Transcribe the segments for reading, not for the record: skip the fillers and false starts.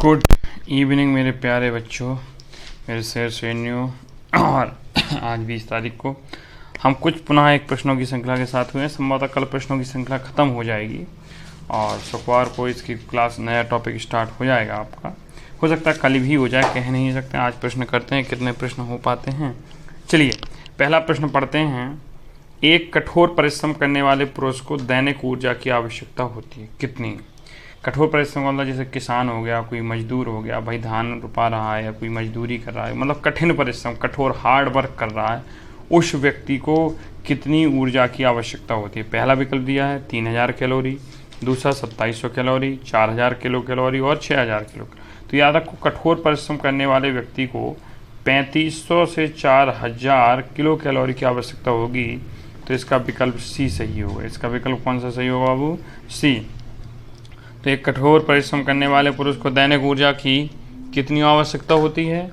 Good evening मेरे प्यारे बच्चों, मेरे शेर श्रेणियों। और आज 20 तारीख को हम कुछ पुनः एक प्रश्नों की श्रृंखला के साथ हुए हैं। संभवतः कल प्रश्नों की श्रृंखला ख़त्म हो जाएगी और शुक्रवार को इसकी क्लास नया टॉपिक स्टार्ट हो जाएगा आपका। हो सकता है कल भी हो जाए, कह नहीं सकते। आज प्रश्न करते हैं, कितने प्रश्न हो पाते हैं। चलिए पहला प्रश्न पढ़ते हैं। एक कठोर परिश्रम करने वाले पुरुष को दैनिक ऊर्जा की आवश्यकता होती है, कितनी? कठोर परिश्रम मतलब जैसे किसान हो गया, कोई मजदूर हो गया, भाई धान रोपा रहा है या कोई मजदूरी कर रहा है, मतलब कठिन परिश्रम, कठोर हार्ड वर्क कर रहा है, उस व्यक्ति को कितनी ऊर्जा की आवश्यकता होती है? पहला विकल्प दिया है 3000 कैलोरी, दूसरा 2700 कैलोरी, 4000 किलो कैलोरी और 6000 किलो। तो याद रखो, कठोर परिश्रम करने वाले व्यक्ति को 3500 से 4000 किलो कैलोरी की आवश्यकता होगी। तो इसका विकल्प सी सही होगा। इसका विकल्प कौन सा सही होगा बाबू? सी। तो एक कठोर परिश्रम करने वाले पुरुष को दैनिक ऊर्जा की कितनी आवश्यकता होती है?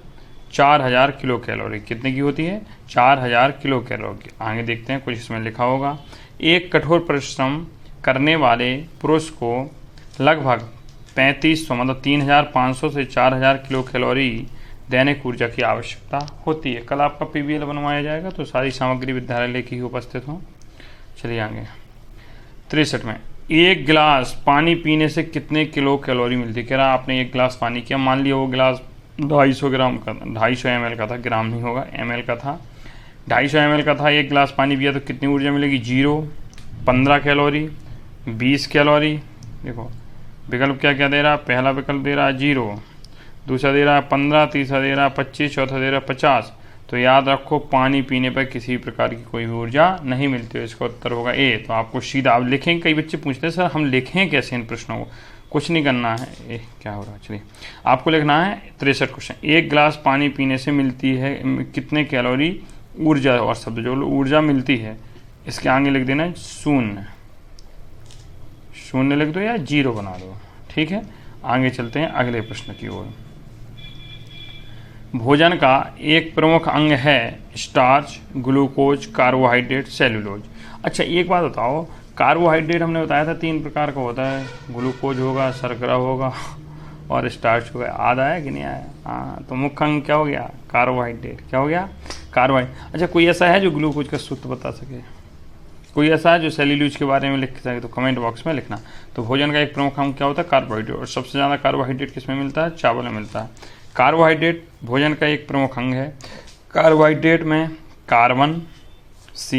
4000 किलो कैलोरी। कितने की होती है? 4000 किलो कैलोरी। आगे देखते हैं, कुछ इसमें लिखा होगा। एक कठोर परिश्रम करने वाले पुरुष को लगभग 3500 मतलब 3500 से 4000 किलो कैलोरी दैनिक ऊर्जा की आवश्यकता होती है। कल आपका पीबीएल बनवाया जाएगा, तो सारी सामग्री विद्यालय की ही उपस्थित हो। चलिए आगे 63 में, एक गिलास पानी पीने से कितने किलो कैलोरी मिलती है? कह रहा आपने एक गिलास पानी किया, मान लिया वो गिलास 250 ग्राम का, 250 ml का था, ग्राम नहीं होगा, ml का था, 250 ml का था। एक गिलास पानी पिया तो कितनी ऊर्जा मिलेगी? 0, 15 कैलोरी, 20 कैलोरी। देखो विकल्प क्या क्या दे रहा है। पहला विकल्प दे रहा है 0, दूसरा दे रहा है 15, तीसरा दे रहा है 25, चौथा दे रहा है 50। तो याद रखो, पानी पीने पर किसी प्रकार की कोई भी ऊर्जा नहीं मिलती है। इसका उत्तर होगा ए। तो आपको सीधा आप लिखें। कई बच्चे पूछते हैं सर हम लिखें कैसे इन प्रश्नों को? कुछ नहीं करना है। क्या हो रहा है? चलिए आपको लिखना है 63 क्वेश्चन। एक गिलास पानी पीने से मिलती है कितने कैलोरी ऊर्जा, और शब्द जो ऊर्जा मिलती है इसके आगे लिख देना 0। 0 लिख दो या 0 बना दो, ठीक है। आगे चलते हैं अगले प्रश्न की ओर। भोजन का एक प्रमुख अंग है स्टार्च, ग्लूकोज, कार्बोहाइड्रेट, सेल्यूलोज। अच्छा एक बात बताओ, कार्बोहाइड्रेट हमने बताया था 3 प्रकार का होता है, ग्लूकोज होगा, शर्करा होगा और स्टार्च होगा। याद आया कि नहीं आया? हाँ, तो मुख्य अंग क्या हो गया? कार्बोहाइड्रेट। क्या हो गया? कार्बोहाइड्रेट। अच्छा कोई ऐसा है जो ग्लूकोज का सूत्र बता सके? कोई ऐसा है जो सेल्यूलोज के बारे में लिख सके? तो कमेंट बॉक्स में लिखना। तो भोजन का एक प्रमुख अंग क्या होता है? कार्बोहाइड्रेट। और सबसे ज़्यादा कार्बोहाइड्रेट किस में मिलता है? चावल में मिलता है। कार्बोहाइड्रेट भोजन का एक प्रमुख अंग है। कार्बोहाइड्रेट में carbon C,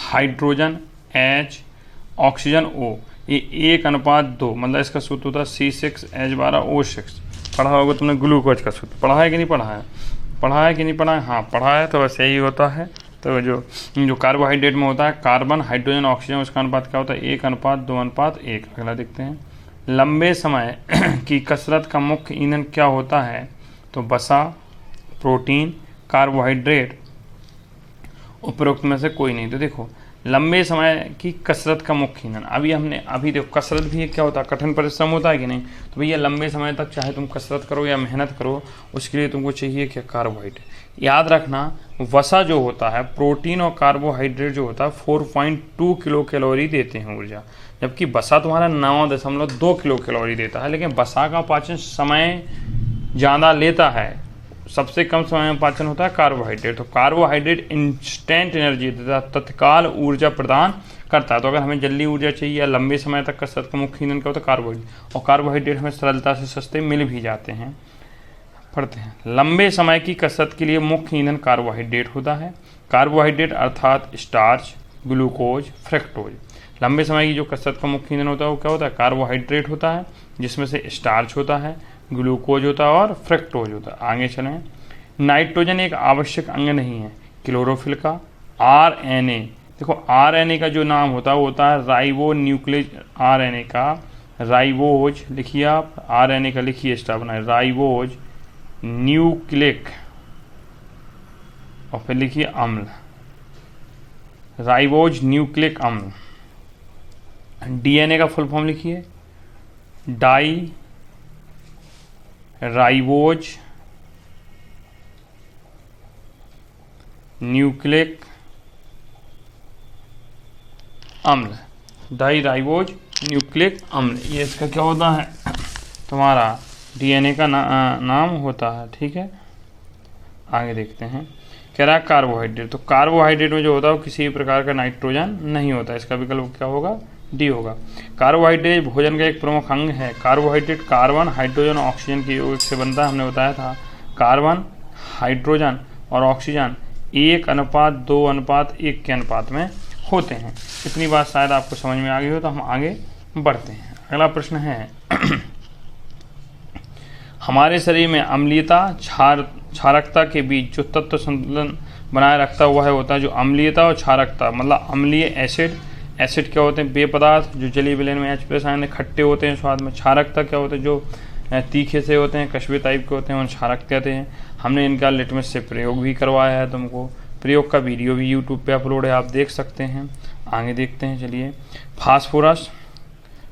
hydrogen H, oxygen O, ये 1:2, मतलब इसका सूत्र होता है C6H12O6। पढ़ा होगा तुमने ग्लूकोज का सूत्र, पढ़ा है कि नहीं पढ़ा है? पढ़ा है कि नहीं पढ़ा है? हाँ पढ़ा है। तो वैसे ही होता है। तो जो कार्बोहाइड्रेट में होता है कार्बन, हाइड्रोजन, ऑक्सीजन, उसका अनुपात क्या होता है? 1:2:1। अगला देखते हैं। लंबे समय की कसरत का मुख्य ईंधन क्या होता है? तो वसा, प्रोटीन, कार्बोहाइड्रेट, उपरोक्त में से कोई नहीं। तो देखो लंबे समय की कसरत का मुख्य ईंधन, अभी देखो कसरत भी क्या होता है? कठिन परिश्रम होता है कि नहीं? तो भैया लंबे समय तक चाहे तुम कसरत करो या मेहनत करो, उसके लिए तुमको चाहिए क्या? कार्बोहाइड्रेट। याद रखना, वसा जो होता है, प्रोटीन और कार्बोहाइड्रेट जो होता है 4.2 किलो कैलोरी देते हैं ऊर्जा, जबकि वसा तुम्हारा 9.2 किलो कैलोरी देता है। लेकिन वसा का पाचन समय ज़्यादा लेता है, सबसे कम समय में पाचन होता है कार्बोहाइड्रेट। तो कार्बोहाइड्रेट इंस्टेंट एनर्जी देता है, तत्काल ऊर्जा प्रदान करता है। तो अगर हमें जल्दी ऊर्जा चाहिए या लंबे समय तक कसरत का मुख्य ईंधन क्या होता है? कार्बोहाइड्रेट। और कार्बोहाइड्रेट हमें सरलता से सस्ते मिल भी जाते हैं। पढ़ते हैं। लंबे समय की कसरत के लिए मुख्य ईंधन कार्बोहाइड्रेट होता है। कार्बोहाइड्रेट अर्थात स्टार्च, ग्लूकोज, फ्रक्टोज। लंबे समय की जो कसरत का मुख्य ईंधन होता है वो क्या होता है? कार्बोहाइड्रेट होता है, जिसमें से स्टार्च होता है, ग्लूकोज होता है और फ्रक्टोज होता है। आगे चलें। नाइट्रोजन एक आवश्यक अंग नहीं है क्लोरोफिल का। RNA, देखो RNA का जो नाम होता है वो होता है राइबो न्यूक्लिक। RNA का राइबोज लिखिए आप, RNA का लिखिए स्टाफ बनाए, राइबोज न्यूक्लिक, और फिर लिखिए अम्ल, राइबोज न्यूक्लिक अम्ल। DNA का फुल फॉर्म लिखिए, डाई राइबोज न्यूक्लिक अम्ल, डाई राइबोज न्यूक्लिक अम्ल। ये इसका क्या होता है? तुम्हारा डीएनए का नाम होता है। ठीक है, आगे देखते हैं। कह रहा है कार्बोहाइड्रेट, तो कार्बोहाइड्रेट में जो होता है वो किसी भी प्रकार का नाइट्रोजन नहीं होता, इसका विकल्प क्या होगा, डी होगा। कार्बोहाइड्रेट भोजन का एक प्रमुख अंग है। कार्बोहाइड्रेट कार्बन, हाइड्रोजन, ऑक्सीजन के यौगिक से बनता है। हमने बताया था कार्बन, हाइड्रोजन और ऑक्सीजन 1:2:1 के अनुपात में होते हैं। इतनी बात शायद आपको समझ में आ गई हो, तो हम आगे बढ़ते हैं। अगला प्रश्न है हमारे शरीर में अम्लीयता क्षारकता के बीच जो तत्व संतुलन बनाए रखता हुआ है होता है जो अम्लीयता और क्षारकता, मतलब अम्लीय एसिड क्या होते हैं, पेय पदार्थ जो जलीय विलयन में H+ आयन खट्टे होते हैं स्वाद में। क्षारकता क्या होते हैं, जो तीखे से होते हैं, कश्मीर टाइप के होते हैं, उन क्षारक कहते हैं। हमने इनका लिटमस से प्रयोग भी करवाया है तुमको, प्रयोग का वीडियो भी यूट्यूब पे अपलोड है, आप देख सकते हैं। आगे देखते हैं, चलिए। फास्फोरस,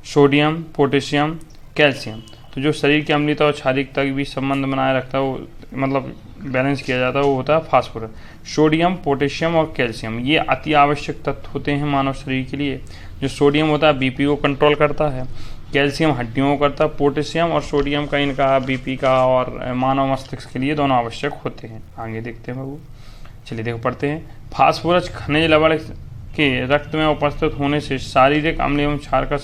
सोडियम, पोटेशियम, कैल्शियम, तो जो शरीर की अम्लीयता और क्षारिकता के बीच संबंध बनाए रखता है, वो मतलब बैलेंस किया जाता है, वो होता है फास्फोरस। सोडियम, पोटेशियम और कैल्शियम ये अति आवश्यक तत्व होते हैं मानव शरीर के लिए। जो सोडियम होता है बीपी को कंट्रोल करता है, कैल्शियम हड्डियों को करता है, पोटेशियम और सोडियम का इनका बीपी का और मानव मस्तिष्क के लिए दोनों आवश्यक होते हैं। आगे देखते हैं बाबू, चलिए देखो पढ़ते हैं। फास्फोरस खनिज लवण के रक्त में उपस्थित होने से शारीरिक अम्ल एवं क्षार का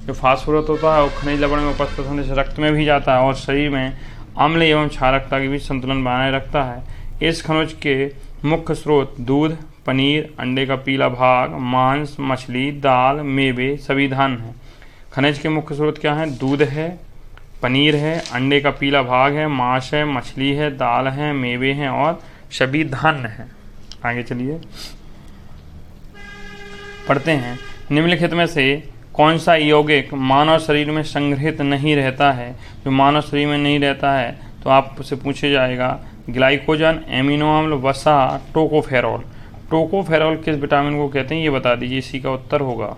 जो फास्फोरस होता है वो खनिज लवण में उपस्थित होने से रक्त में भी जाता है और शरीर में अम्ल एवं क्षारकता के बीच संतुलन बनाए रखता है। इस खनिज के मुख्य स्रोत दूध, पनीर, अंडे का पीला भाग, मांस, मछली, दाल, मेवे, सभी धान हैं। खनिज के मुख्य स्रोत क्या हैं, दूध है, पनीर है, अंडे का पीला भाग है, मांस है, मछली है, दाल है, मेवे हैं और सभी धान्य हैं। आगे चलिए पढ़ते हैं। निम्नलिखित में से कौन सा यौगिक मानव शरीर में संग्रहित नहीं रहता है। जो मानव शरीर में नहीं रहता है तो आपसे पूछे जाएगा ग्लाइकोजन, एमिनो अम्ल, वसा, टोकोफेरॉल। टोकोफेरॉल किस विटामिन को कहते हैं ये बता दीजिए, इसी का उत्तर होगा।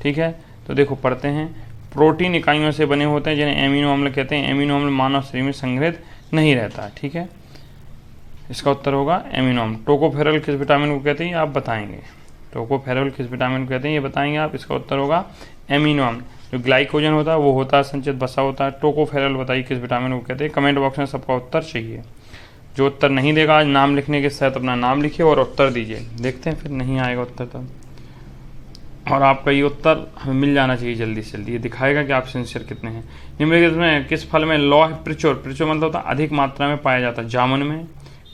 ठीक है, तो देखो पढ़ते हैं। प्रोटीन इकाइयों से बने होते हैं जिन्हें एमिनो अम्ल कहते हैं। एमिनो अम्ल मानव शरीर में संग्रहित नहीं रहता है। ठीक है, इसका उत्तर होगा एमिनो अम्ल। टोकोफेरॉल किस विटामिन को कहते हैं आप बताएंगे। टोकोफेरॉल किस विटामिन को कहते हैं ये बताएंगे आप, इसका उत्तर होगा एमिनो अम्ल। जो ग्लाइकोजन होता है वो होता है संचित वसा होता है। टोकोफेरॉल बताइए किस विटामिन को कहते हैं, कमेंट बॉक्स में सबका उत्तर चाहिए। जो उत्तर नहीं देगा आज नाम लिखने के साथ अपना नाम लिखिए और उत्तर दीजिए, देखते हैं फिर नहीं आएगा उत्तर तब। और आपका ये उत्तर हमें मिल जाना चाहिए जल्दी से जल्दी, ये दिखाएगा कि आप सिंसियर कितने हैं। निम्नलिखित में किस फल में लौह प्रचुर मतलब होता है अधिक मात्रा में पाया जाता है। जामुन में,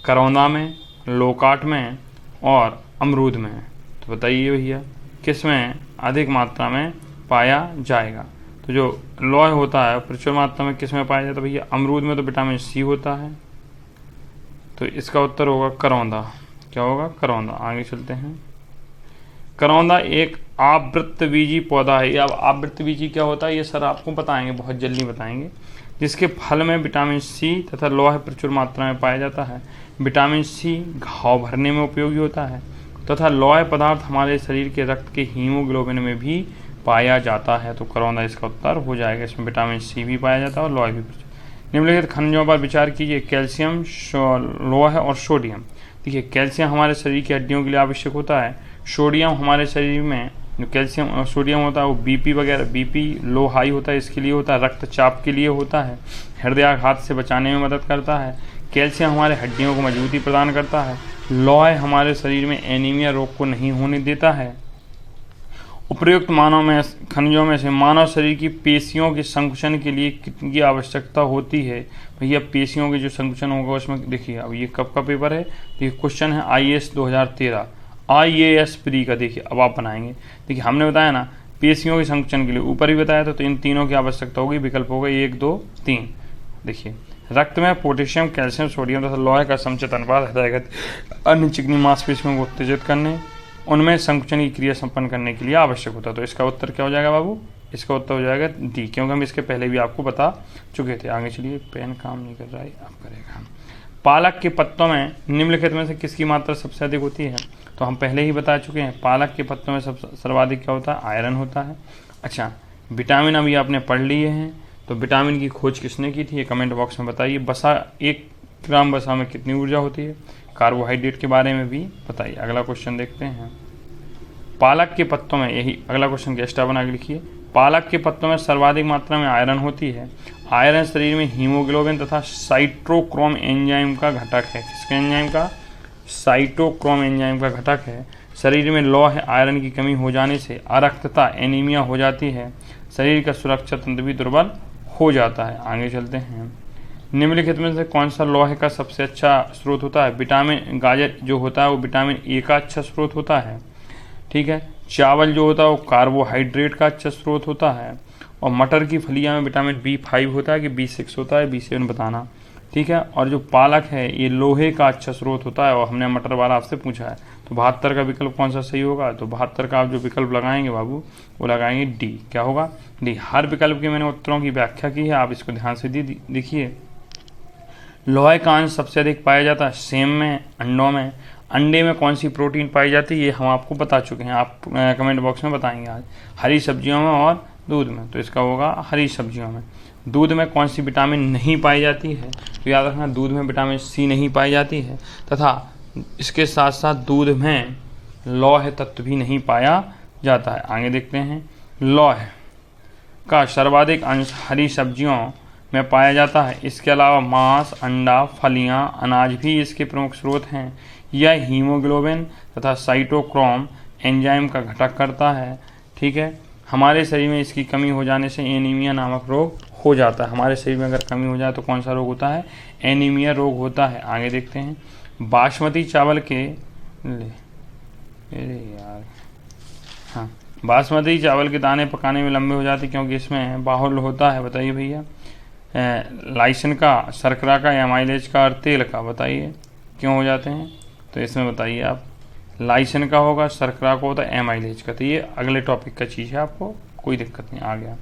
करौंदा में, लोकाट में और अमरूद में। तो बताइए भैया किस में अधिक मात्रा में पाया जाएगा। तो जो लौह होता है प्रचुर मात्रा में किस में पाया जाता है भैया, अमरूद में तो विटामिन सी होता है, तो इसका उत्तर होगा करौंदा। क्या होगा, करौंदा। आगे चलते हैं। करौंदा एक आवृतबीजी पौधा है। अब आवृतबीजी क्या होता है ये सर आपको बताएंगे, बहुत जल्दी बताएंगे। जिसके फल में विटामिन सी तथा लौह प्रचुर मात्रा में पाया जाता है। विटामिन सी घाव भरने में उपयोगी होता है तथा लौह पदार्थ हमारे शरीर के रक्त के हीमोग्लोबिन में भी पाया जाता है। तो करौंदा इसका उत्तर हो जाएगा, इसमें विटामिन सी भी पाया जाता है और लौह भी। निम्नलिखित खनिजों पर विचार कीजिए। कैल्शियम, लौह और सोडियम। देखिए कैल्शियम हमारे शरीर की हड्डियों के लिए आवश्यक होता है। सोडियम हमारे शरीर में जो कैल्शियम और सोडियम होता है वो बीपी वगैरह, बीपी लो हाई होता है इसके लिए होता है, रक्तचाप के लिए होता है, हृदयाघात से बचाने में मदद करता है। कैल्शियम हमारे हड्डियों को मजबूती प्रदान करता है। लौह हमारे शरीर में एनीमिया रोग को नहीं होने देता है। उपयुक्त खनिजों में से मानव शरीर की पेशियों के संकुचन के लिए कितनी आवश्यकता होती है भैया। पेशियों के जो संकुचन होगा उसमें देखिए, अब ये कब का पेपर है, देखिए क्वेश्चन है IAS 2013 IAS प्री का। देखिए अब आप बनाएंगे, देखिए हमने बताया ना पेशियों के संकुचन के लिए ऊपर ही बताया था, तो इन तीनों की आवश्यकता होगी। विकल्प होगा 1, 2, 3। देखिए रक्त में पोटेशियम, कैल्शियम, सोडियम तथा लौह का समुचित अनुपात हृदय अन्य चिकनी मांसपेशियों को उत्तेजित करने, उनमें संकुचन की क्रिया संपन्न करने के लिए आवश्यक होता है। तो इसका उत्तर क्या हो जाएगा बाबू, इसका उत्तर हो जाएगा डी, क्योंकि हम इसके पहले भी आपको बता चुके थे। आगे चलिए, पेन काम नहीं कर रहा है, अब करेगा। पालक के पत्तों में निम्नलिखित में से किसकी मात्रा सबसे अधिक होती है। तो हम पहले ही बता चुके हैं, पालक के पत्तों में सर्वाधिक क्या होता है, आयरन होता है। अच्छा, विटामिन अभी आपने पढ़ लिए हैं, तो विटामिन की खोज किसने की थी ये कमेंट बॉक्स में बताइए। वसा, 1 ग्राम वसा में कितनी ऊर्जा होती है। कार्बोहाइड्रेट के बारे में भी बताइए। अगला क्वेश्चन देखते हैं। पालक के पत्तों में, यही अगला क्वेश्चन गेस्टा बना के लिखिए। पालक के पत्तों में सर्वाधिक मात्रा में आयरन होती है। आयरन शरीर में हीमोग्लोबिन तथा साइटोक्रोम एंजाइम का घटक है। किसके एंजाइम का? साइटोक्रोम एंजाइम का घटक है। शरीर में लौह आयरन की कमी हो जाने से अरक्तता एनीमिया हो जाती है। शरीर का सुरक्षा तंत्र भी दुर्बल हो जाता है। आगे चलते हैं। निम्नलिखित में से कौन सा लौह का सबसे अच्छा स्रोत होता है? विटामिन, गाजर जो होता है वो विटामिन ए का अच्छा स्रोत होता है। ठीक है। चावल जो होता है वो कार्बोहाइड्रेट का अच्छा स्रोत होता है। और मटर की फलियां में विटामिन B5 होता है कि B6 होता है, B7 बताना। ठीक है। और जो पालक है ये लोहे का अच्छा स्रोत होता है, और हमने मटर वाला आपसे पूछा है। तो 72 का विकल्प कौन सा सही होगा? तो 72 का आप जो विकल्प लगाएंगे बाबू वो लगाएंगे डी। क्या होगा? डी। हर विकल्प के मैंने उत्तरों की व्याख्या की है, आप इसको ध्यान से देखिए। लोहे का अंश सबसे अधिक पाया जाता है सेम में, अंडों में। अंडे में कौन सी प्रोटीन पाई जाती है ये हम आपको बता चुके हैं, आप कमेंट बॉक्स में बताएंगे आज। हरी सब्जियों में और दूध में, तो इसका होगा हरी सब्जियों में। दूध में कौन सी विटामिन नहीं पाई जाती है? तो याद रखना दूध में विटामिन सी नहीं पाई जाती है, तथा इसके साथ साथ दूध में लौह तत्व भी नहीं पाया जाता है। आगे देखते हैं। लौह का सर्वाधिक अंश हरी सब्जियों में पाया जाता है। इसके अलावा मांस, अंडा, फलियां, अनाज भी इसके प्रमुख स्रोत हैं। यह हीमोग्लोबिन तथा साइटोक्रोम एंजाइम का घटक करता है। ठीक है। हमारे शरीर में इसकी कमी हो जाने से एनीमिया नामक रोग हो जाता है। हमारे शरीर में अगर कमी हो जाए तो कौन सा रोग होता है? एनीमिया रोग होता है। आगे देखते हैं। बासमती चावल के बासमती चावल के दाने पकाने में लंबे हो जाते क्योंकि इसमें बाहुल्य होता है। बताइए भैया। लाइसिन का, शर्करा का, या माइलेज का और तेल का, बताइए क्यों हो जाते हैं? तो इसमें बताइए आप। लाइसिन का होगा, शर्करा को होता है एमाइलेज का। तो ये अगले टॉपिक का चीज़ है, आपको कोई दिक्कत नहीं। आ गया।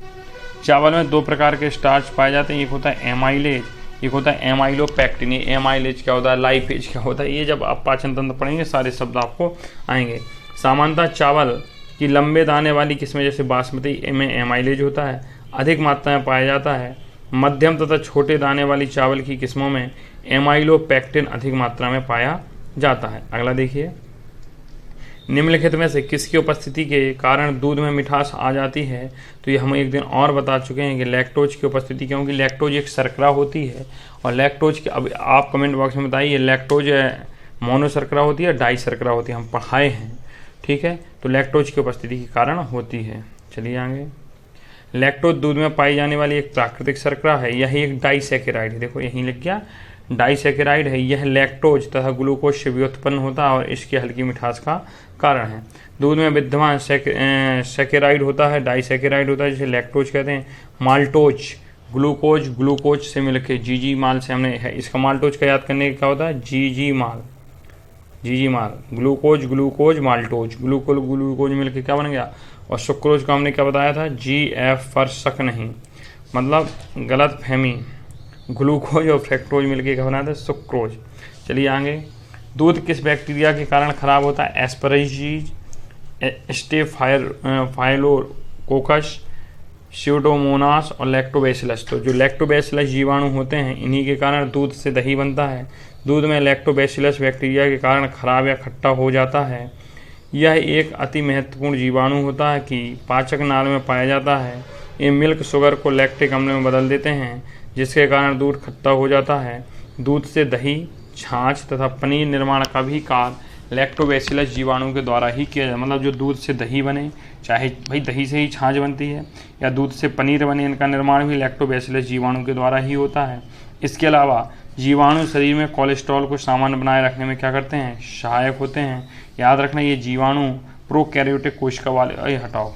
चावल में दो प्रकार के स्टार्च पाए जाते हैं, एक होता है एमाइलेज, एक होता है एमाइलोपेक्टिन। ये एमाइलेज क्या होता है, लाइपेज क्या होता है, ये जब आप पाचन तंत्र पढ़ेंगे सारे शब्द आपको आएंगे। सामान्यतः चावल की लंबे दाने वाली किस्में जैसे बासमती में एमाइलेज होता है, अधिक मात्रा में पाया जाता है। मध्यम तथा छोटे दाने वाली चावल की किस्मों में एमाइलोपेक्टिन अधिक मात्रा में पाया जाता है। अगला देखिए। निम्नलिखित में से किसकी उपस्थिति के कारण दूध में मिठास आ जाती है? तो ये हम एक दिन और बता चुके हैं कि लैक्टोज की उपस्थिति, क्योंकि लैक्टोज एक शर्करा होती है। और लैक्टोज के, अब आप कमेंट बॉक्स में बताइए, लैक्टोज मोनो शर्करा होती है, डाई शर्करा होती है, हम पढ़ाए हैं। ठीक है। तो लैक्टोज की उपस्थिति के कारण होती है। चलिए आगे। लैक्टोज दूध में पाई जाने वाली एक प्राकृतिक शर्करा है। यह एक डाइसैकेराइड है। देखो यहीं लिख गया, डाइसैकेराइड है। यह लैक्टोज तथा ग्लूकोज से व्युत्पन्न होता है और इसकी हल्की मिठास का कारण है। दूध में विद्यमान सैकेराइड होता है, डाइसैकेराइड होता है, जिसे लैक्टोज कहते हैं। माल्टोज, ग्लूकोज, ग्लूकोज से मिलकर जीजी माल से हमने है, इसका माल्टोज का याद करने का क्या होता है? जीजी माल, जीजी माल। ग्लूकोज, ग्लूकोज, माल्टोज, ग्लूकोज मिलकर क्या बन गया? और सुक्रोज का हमने क्या बताया था? GF पर शक नहीं, मतलब गलत फहमी। ग्लूकोज और फ्रैक्टोज मिलकर क्या बनाया था? सुक्रोज। चलिए आगे। दूध किस बैक्टीरिया के कारण खराब होता है? एस्परजीज, स्टेफाइलोकोकस, स्यूडोमोनास और लैक्टोबैसिलस। तो जो लैक्टोबैसिलस जीवाणु होते हैं इन्हीं के कारण दूध से दही बनता है। दूध में लैक्टोबैसिलस बैक्टीरिया के कारण खराब या खट्टा हो जाता है। यह एक अति महत्वपूर्ण जीवाणु होता है कि पाचक नाल में पाया जाता है। ये मिल्क शुगर को लैक्टिक अम्ल में बदल देते हैं, जिसके कारण दूध खट्टा हो जाता है। दूध से दही, छाछ तथा पनीर निर्माण का भी कार्य लैक्टोबैसिलस जीवाणु के द्वारा ही किया जाए। मतलब जो दूध से दही बने, चाहे भाई दही से ही छाछ बनती है या दूध से पनीर बने, इनका निर्माण भी लैक्टोबैसिलस जीवाणु के द्वारा ही होता है। इसके अलावा जीवाणु शरीर में कोलेस्ट्रॉल को सामान्य बनाए रखने में क्या करते हैं? सहायक होते हैं। याद रखना ये जीवाणु प्रोकैरियोटिक कोशिका वाले। हटाओ।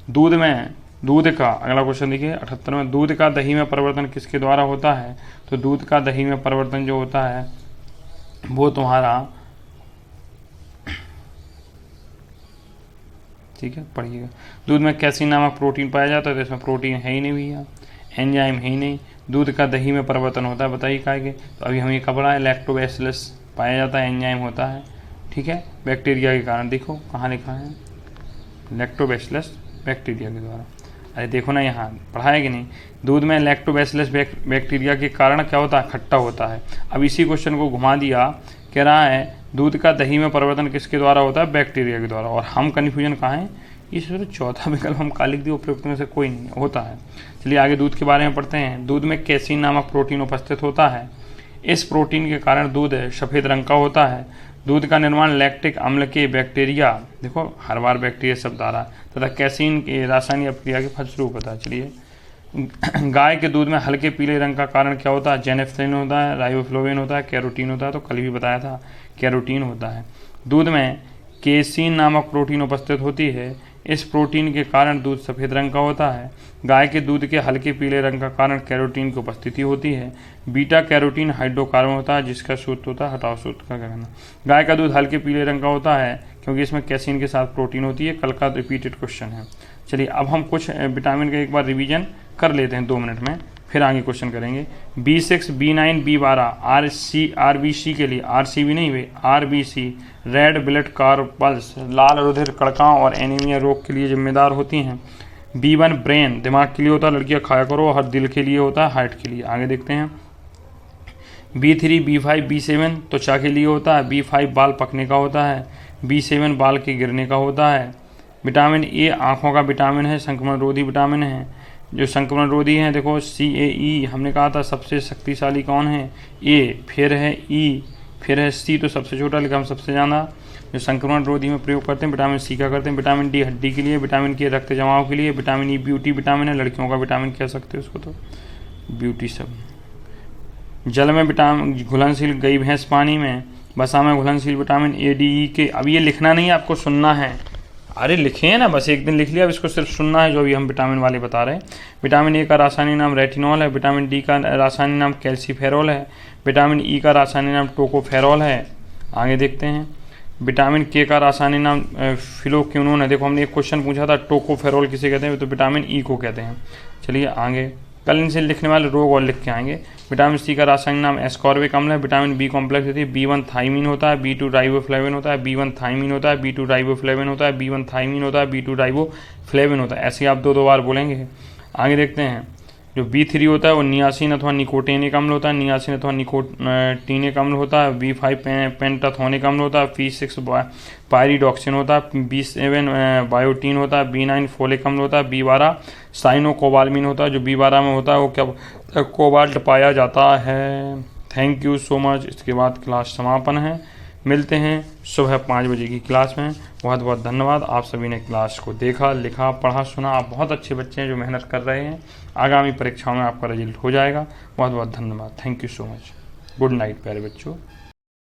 दूध का अगला क्वेश्चन देखिए 78 में। दूध का दही में परिवर्तन किसके द्वारा होता है? तो दूध का दही में परिवर्तन जो होता है वो तुम्हारा, ठीक है पढ़िएगा। दूध में कैसीन नामक प्रोटीन पाया जाता है, तो इसमें प्रोटीन है ही नहीं भैया, एंजाइम है ही नहीं। दूध का दही में परिवर्तन होता है, बताइए काय के? तो अभी हम ये कब है, लैक्टोबैसिलस पाया जाता है, एंजाइम होता है। ठीक है। बैक्टीरिया के कारण, देखो कहाँ लिखा है, लैक्टोबैसिलस बैक्टीरिया के द्वारा। अरे देखो ना यहाँ पढ़ाया कि नहीं? दूध में लैक्टोबैसिलस बैक्टीरिया के कारण क्या होता है? खट्टा होता है। अब इसी क्वेश्चन को घुमा दिया, कह रहा है दूध का दही में परिवर्तन किसके द्वारा होता है? बैक्टीरिया के द्वारा। और हम कन्फ्यूजन कहाँ है? इस चौथा विकल्प हम का लिख दिए, उपयुक्त में से कोई नहीं होता है। चलिए आगे दूध के बारे में पढ़ते हैं। दूध में कैसीन नामक प्रोटीन उपस्थित होता है। इस प्रोटीन के कारण दूध सफ़ेद रंग का होता है। दूध का निर्माण लैक्टिक अम्ल के बैक्टीरिया, देखो हर बार बैक्टीरिया शब्द आ रहा है, तथा कैसीन की रासायनिक अभिक्रिया के फलस्वरूप होता है। चलिए गाय के दूध में हल्के पीले रंग का कारण क्या होता है? जेनेफ्थेलिन होता है, राइबोफ्लेविन होता है, कैरोटीन होता है। तो कल भी बताया था कैरोटीन होता है। दूध में केसीन नामक प्रोटीन उपस्थित होती है। इस प्रोटीन के कारण दूध सफ़ेद रंग का होता है। गाय के दूध के हल्के पीले रंग का कारण कैरोटीन की उपस्थिति होती है। बीटा कैरोटीन हाइड्रोकार्बन होता है, जिसका सूत्र होता है, हटाओ सूत्र का क्या कहना। गाय का दूध हल्के पीले रंग का होता है क्योंकि इसमें कैसीन के साथ प्रोटीन होती है। कल का रिपीटेड क्वेश्चन है। चलिए अब हम कुछ विटामिन का एक बार रिवीजन कर लेते हैं 2 मिनट में, फिर आगे क्वेश्चन करेंगे। B6, B9, B12 RBC के लिए, RCB नहीं हुए, RBC रेड ब्लड कार्पल्स, लाल रुधिर कणिकाओं और एनीमिया रोग के लिए जिम्मेदार होती हैं। B1 ब्रेन, दिमाग के लिए होता है, लड़कियां खाया करो, और दिल के लिए होता है, हार्ट के लिए। आगे देखते हैं। B3, B5, B7 त्वचा के लिए होता है। B5 बाल पकने का होता है। B7 बाल के गिरने का होता है। विटामिन ए आँखों का विटामिन है, संक्रमण रोधी विटामिन है। जो संक्रमण रोधी हैं, देखो CAE हमने कहा था सबसे शक्तिशाली कौन है? ए, फिर है E, फिर है C, तो सबसे छोटा लिखा हम सबसे ज़्यादा। जो संक्रमण रोधी में प्रयोग करते हैं विटामिन C का करते हैं। विटामिन डी हड्डी के लिए, विटामिन के रक्त जमाव के लिए। विटामिन ई ब्यूटी विटामिन है, लड़कियों का विटामिन कह सकते हैं उसको, तो ब्यूटी सब। जल में विटामिन घुलनशील, गई भैंस पानी में। वसा में घुलनशील विटामिन A, D, E के। अब ये लिखना नहीं है, आपको सुनना है। अरे लिखे हैं ना, बस एक दिन लिख लिया, अब इसको सिर्फ सुनना है जो अभी हम विटामिन वाले बता रहे हैं। विटामिन ए का रासायनिक नाम रेटिनॉल है। विटामिन डी का रासायनिक नाम कैल्सीफेरॉल है। विटामिन ई का रासायनिक नाम टोकोफेरॉल है। आगे देखते हैं। विटामिन के का रासायनिक नाम फिलोक्विनोन है। देखो हमने एक क्वेश्चन पूछा था, टोकोफेरॉल किसे कहते हैं? तो विटामिन ई को कहते हैं। चलिए आगे, कल इनसे लिखने वाले रोग और लिख के आएंगे। विटामिन सी का रासायनिक नाम एस्कॉर्बिक अम्ल है। विटामिन बी कॉम्प्लेक्स होती है। B1 थाइमिन होता है। B2 राइबोफ्लेविन होता है। B1 थाइमिन होता है। B2 राइबोफ्लेविन होता है। B1 थाइमिन होता है। B2 राइबोफ्लेविन होता है। ऐसे आप 2 बार बोलेंगे। आगे देखते हैं। जो B3 होता है वो नियासिन अथवा निकोटेनिक अम्ल होता है। नियासिन अथवा निकोटीनिक अम्ल होता है। B5 पेंटाथोनिक अम्ल होता है। B6 पायरिडॉक्सिन होता है। B7 बायोटीन होता है। B9 फोलिक अम्ल होता है। B12 साइनोकोबाल्मिन होता है। जो B12 में होता है वो क्या कोबाल्ट पाया जाता है। Thank you so much. इसके बाद क्लास समापन है। मिलते हैं सुबह 5 बजे की क्लास में। बहुत बहुत धन्यवाद। आप सभी ने क्लास को देखा, लिखा, पढ़ा, सुना। आप बहुत अच्छे बच्चे हैं जो मेहनत कर रहे हैं। आगामी परीक्षाओं में आपका रिजल्ट हो जाएगा। बहुत बहुत धन्यवाद। Thank you so much. Good night प्यारे बच्चों।